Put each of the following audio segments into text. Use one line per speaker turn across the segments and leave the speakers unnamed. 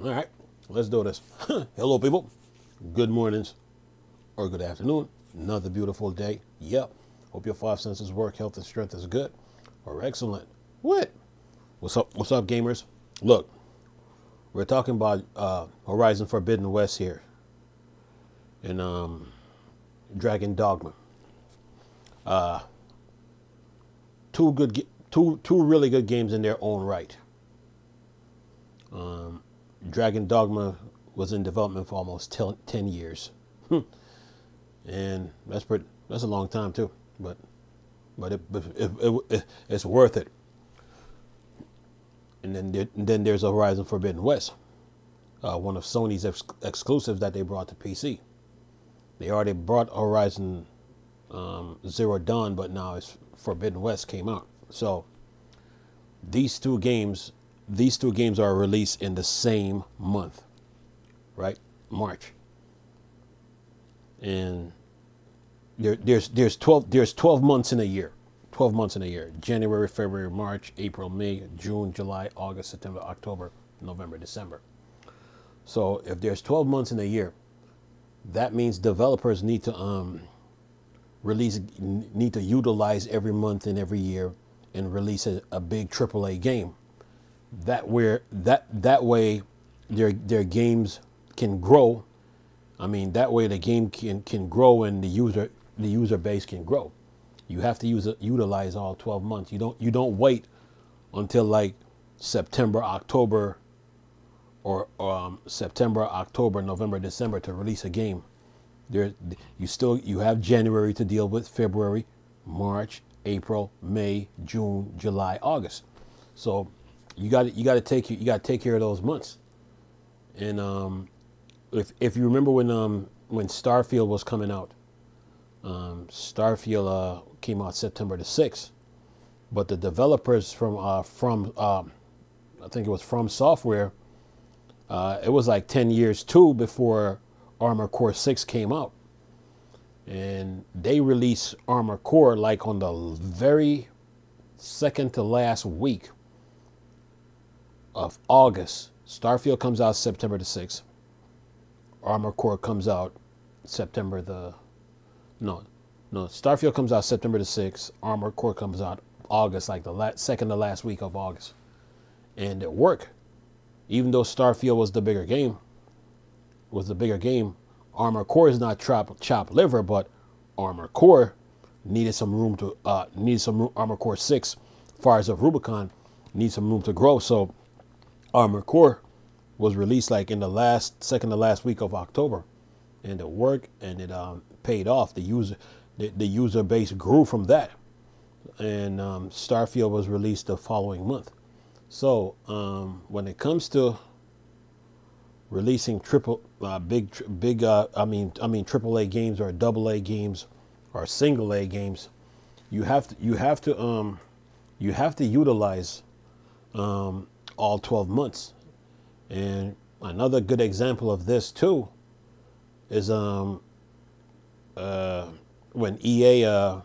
All right, let's do this. Hello, people. Good mornings or good afternoon. Another beautiful day. Yep. Hope your five senses work. Health and strength is good or excellent. What? What's up? What's up, gamers? Look, we're talking about Horizon Forbidden West here in Dragon Dogma. Two really good games in their own right. Dragon Dogma was in development for almost 10 years. And that's a long time too, but it's worth it. And then there's Horizon Forbidden West, one of Sony's exclusives that they brought to PC. They already brought Horizon Zero Dawn, but now it's Forbidden West came out. So these two games are released in the same month, right? March. And there's 12 months in a year. 12 months in a year. January, February, March, April, May, June, July, August, September, October, November, December. So if there's 12 months in a year, that means developers need to utilize every month and every year and release a big AAA game. That way their games can grow. I mean, that way the game can grow and the user base can grow. You have to utilize all 12 months. You don't wait until like September, October, or September, October, November, December to release a game. You have January to deal with, February, March, April, May, June, July, August. So you got to take care of those months. And if you remember when Starfield was coming out, Starfield came out September the 6th, but the developers from I think it was From Software, it was like 10 years too before Armored Core 6 came out. And they released Armored Core like on the very second to last week of August. Starfield comes out September the 6th. Armored Core comes out Starfield comes out September the 6th. Armored Core comes out August, like the second to last week of August. And it worked. Even though Starfield was the bigger game, Armored Core is not chopped liver, but Armored Core needed some room to Armored Core 6, Fires of Rubicon, needs some room to grow. So Armored Core was released like in the second to last week of October, and it worked and it paid off. The user base grew from that, and Starfield was released the following month. So when it comes to releasing AAA games or AA games or single A games, you have to utilize all 12 months. And another good example of this too is when EA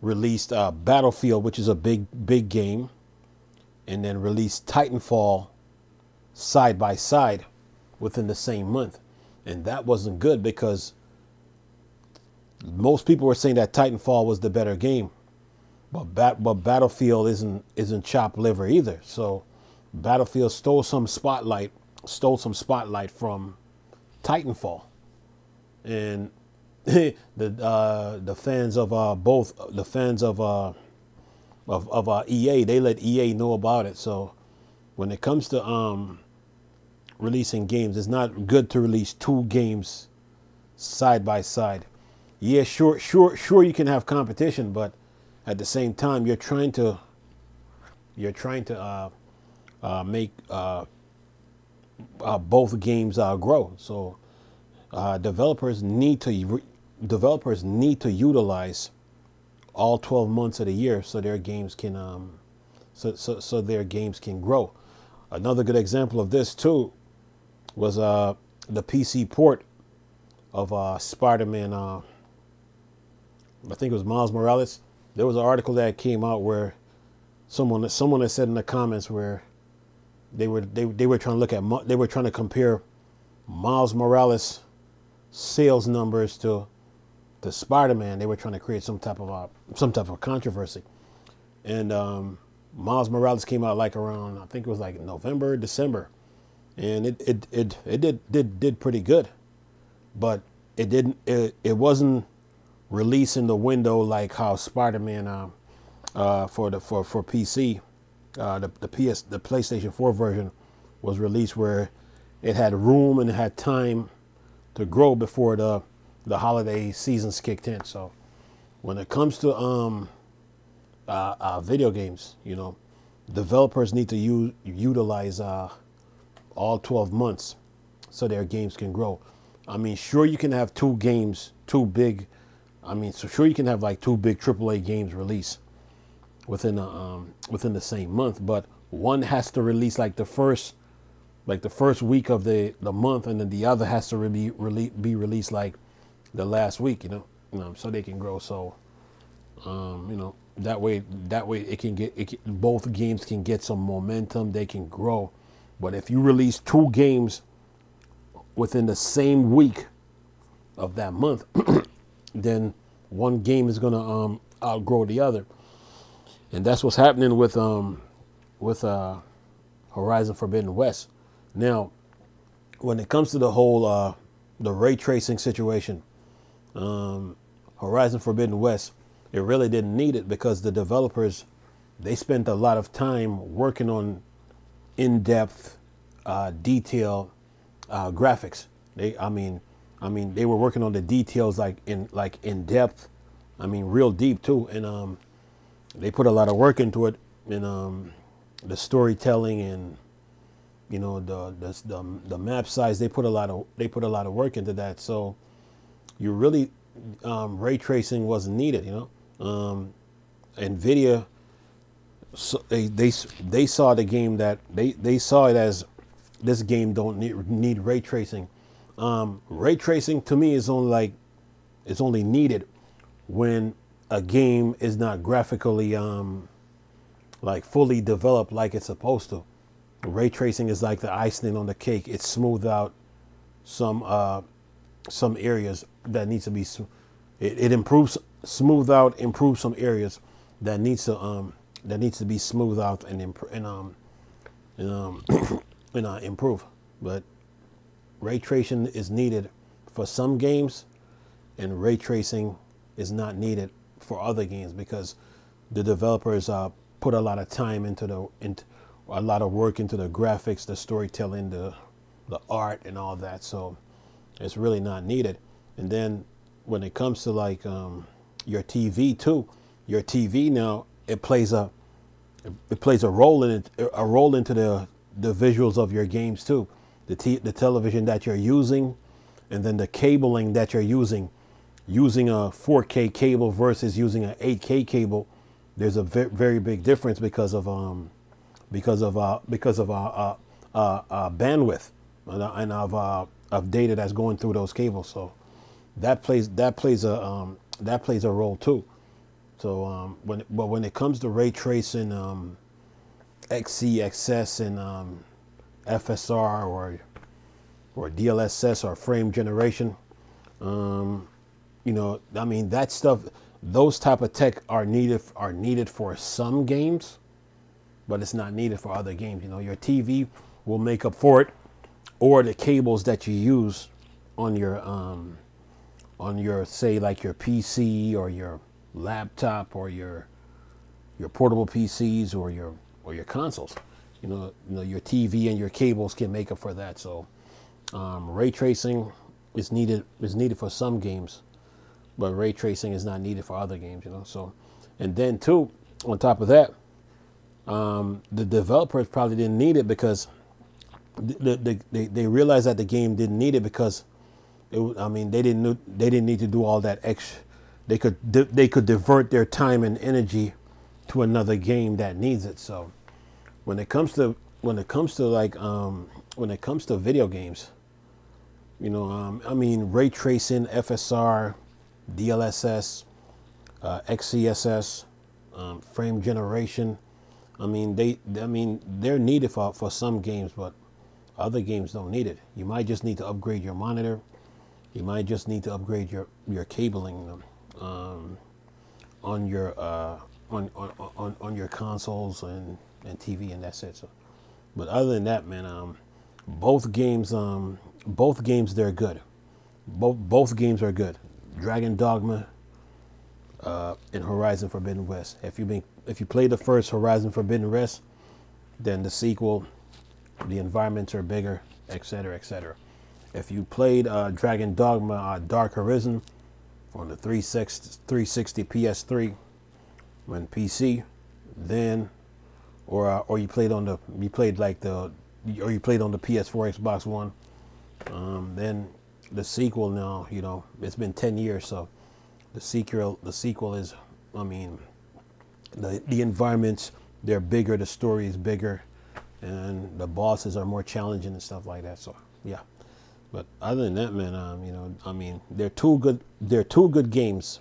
released Battlefield, which is a big game, and then released Titanfall side by side within the same month. And that wasn't good because most people were saying that Titanfall was the better game, but Battlefield isn't chopped liver either. So Battlefield stole some spotlight from Titanfall, and the fans of EA, they let EA know about it. So when it comes to releasing games, it's not good to release two games side by side. Yeah, sure you can have competition, but at the same time you're trying to make both games grow. So developers need to utilize all 12 months of the year so their games can grow. Another good example of this too was the PC port of Spider-Man. I think it was Miles Morales. There was an article that came out where someone had said in the comments where they were trying to look at they were trying to compare Miles Morales sales numbers to Spider-Man. They were trying to create some type of controversy, and Miles Morales came out like around, I think it was like November, December, and it did pretty good, but it wasn't released in the window like how Spider-Man for PC, the PlayStation 4 version was released, where it had room and it had time to grow before the holiday seasons kicked in. So when it comes to video games, developers need to utilize all 12 months so their games can grow. I mean, sure, you can have sure you can have like two big AAA games release within the same month, but one has to release like the first week of the month, and then the other has to be released like the last week, so they can grow. So that way both games can get some momentum, they can grow. But if you release two games within the same week of that month, then one game is gonna outgrow the other, and that's what's happening with Horizon Forbidden West. Now, when it comes to the whole the ray tracing situation, Horizon Forbidden West, it really didn't need it, because the developers, they spent a lot of time working on in-depth, detail graphics. They were working on the details like in depth. I mean, real deep too, and they put a lot of work into it, and the storytelling and the map size. They put a lot of work into that. So you really ray tracing wasn't needed. NVIDIA, so they saw the game that they saw it as, this game don't need ray tracing. Ray tracing to me is only needed when a game is not graphically like fully developed like it's supposed to. Ray tracing is like the icing on the cake. It smooths out some areas that needs to be. It improves some areas that needs to be smoothed out and improve. But ray tracing is needed for some games, and ray tracing is not needed for other games, because the developers put a lot of time into a lot of work into the graphics, the storytelling, the art, and all that. So it's really not needed. And then when it comes to like your TV too, your TV now, it plays a role in it, a role into the visuals of your games too. The television that you're using, and then the cabling that you're using a 4K cable versus using an 8K cable. There's a very big difference because of bandwidth and of data that's going through those cables. So that plays a role too. So when it comes to ray tracing, XC, XS, and FSR or DLSS or frame generation, I mean, that stuff, those type of tech are needed for some games, but it's not needed for other games. Your TV will make up for it, or the cables that you use on your say like your PC or your laptop or your portable PCs or your consoles. Your TV and your cables can make up for that. So ray tracing is needed for some games, but ray tracing is not needed for other games. So, and then too, on top of that, the developers probably didn't need it because they realized that the game didn't need it because they didn't need to do all that extra. They could divert their time and energy to another game that needs it. So when it comes to video games, ray tracing, FSR, DLSS, XCSS, frame generation, I mean, they're needed for some games, but other games don't need it. You might just need to upgrade your monitor. You might just need to upgrade your cabling on your on your consoles and TV, and that's it. So, but other than that, man, both games they're good. Both games are good. Dragon Dogma and Horizon Forbidden West. If you played the first Horizon Forbidden West, then the sequel, the environments are bigger, etc., etc. If you played Dragon Dogma Dark Horizon on the 360 PS3 when PC, then or you played on the PS4 Xbox One, then the sequel now, you know, it's been 10 years, so the sequel is, I mean, the environments, they're bigger, the story is bigger, and the bosses are more challenging and stuff like that. So yeah, but other than that, man, you know, I mean, they're two good games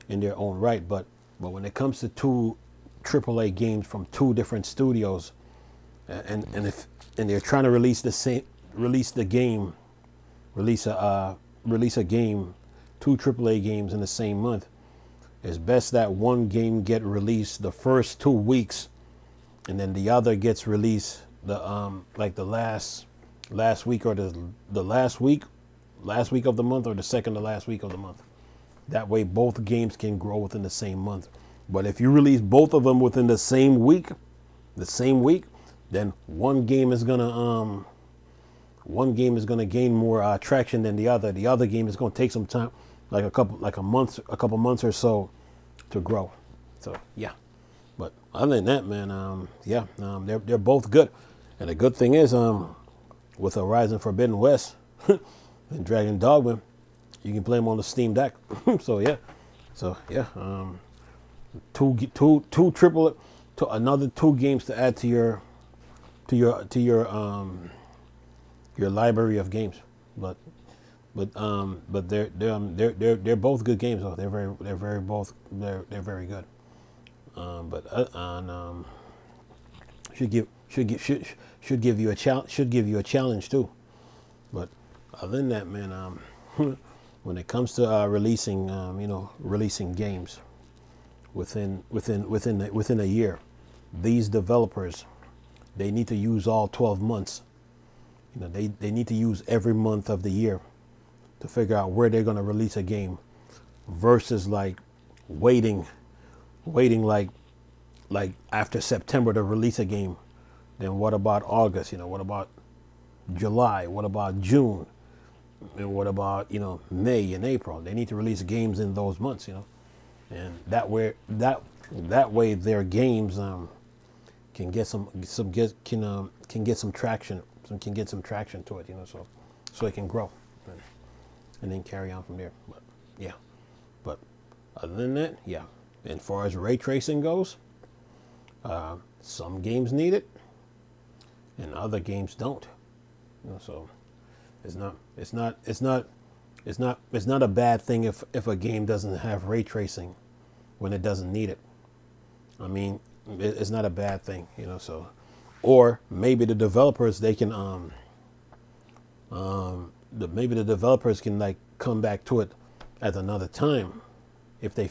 in their own right, but when it comes to two AAA games from two different studios, and they're trying to release a game, two AAA games in the same month, it's best that one game get released the first 2 weeks, and then the other gets released like the last week or the last week of the month, or the second to last week of the month. That way both games can grow within the same month. But if you release both of them within the same week, then one game is gonna gain more traction than the other. The other game is gonna take some time, like a couple months or so, to grow. So yeah. But other than that, man, they're both good. And the good thing is, with Horizon Forbidden West and Dragon Dogma, you can play them on the Steam Deck. So yeah, another two games to add to your library of games. But they're both good games. Though they're very good. Should give you a challenge too. But other than that, man, when it comes to releasing games within a year, these developers, they need to use all 12 months. You know, they need to use every month of the year to figure out where they're going to release a game, versus like waiting like after September to release a game. Then what about August? You know, what about July? What about June? And what about, you know, May and April? They need to release games in those months, you know, and that way their games can get some traction, to it, you know, so it can grow and then carry on from there. But yeah, but other than that, yeah. And as far as ray tracing goes, some games need it and other games don't. You know, so it's not a bad thing if a game doesn't have ray tracing when it doesn't need it. I mean, it's not a bad thing, you know. So, or maybe the developers, they can maybe the developers can like come back to it at another time if they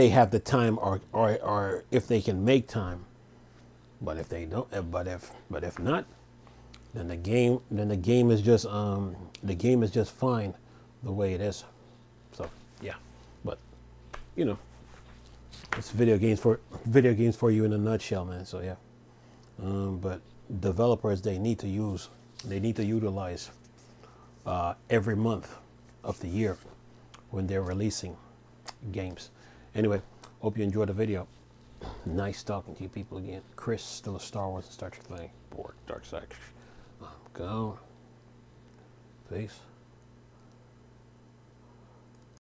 have the time, or if they can make time. But if they don't, but if not, then the game is just fine the way it is. So yeah, but you know, it's video games for you in a nutshell, man. So yeah, but developers, they need to utilize every month of the year when they're releasing games. Anyway, hope you enjoyed the video. Nice talking to you people again. Chris, still a Star Wars and Star Trek fan. Board, Dark Side. Go. Peace.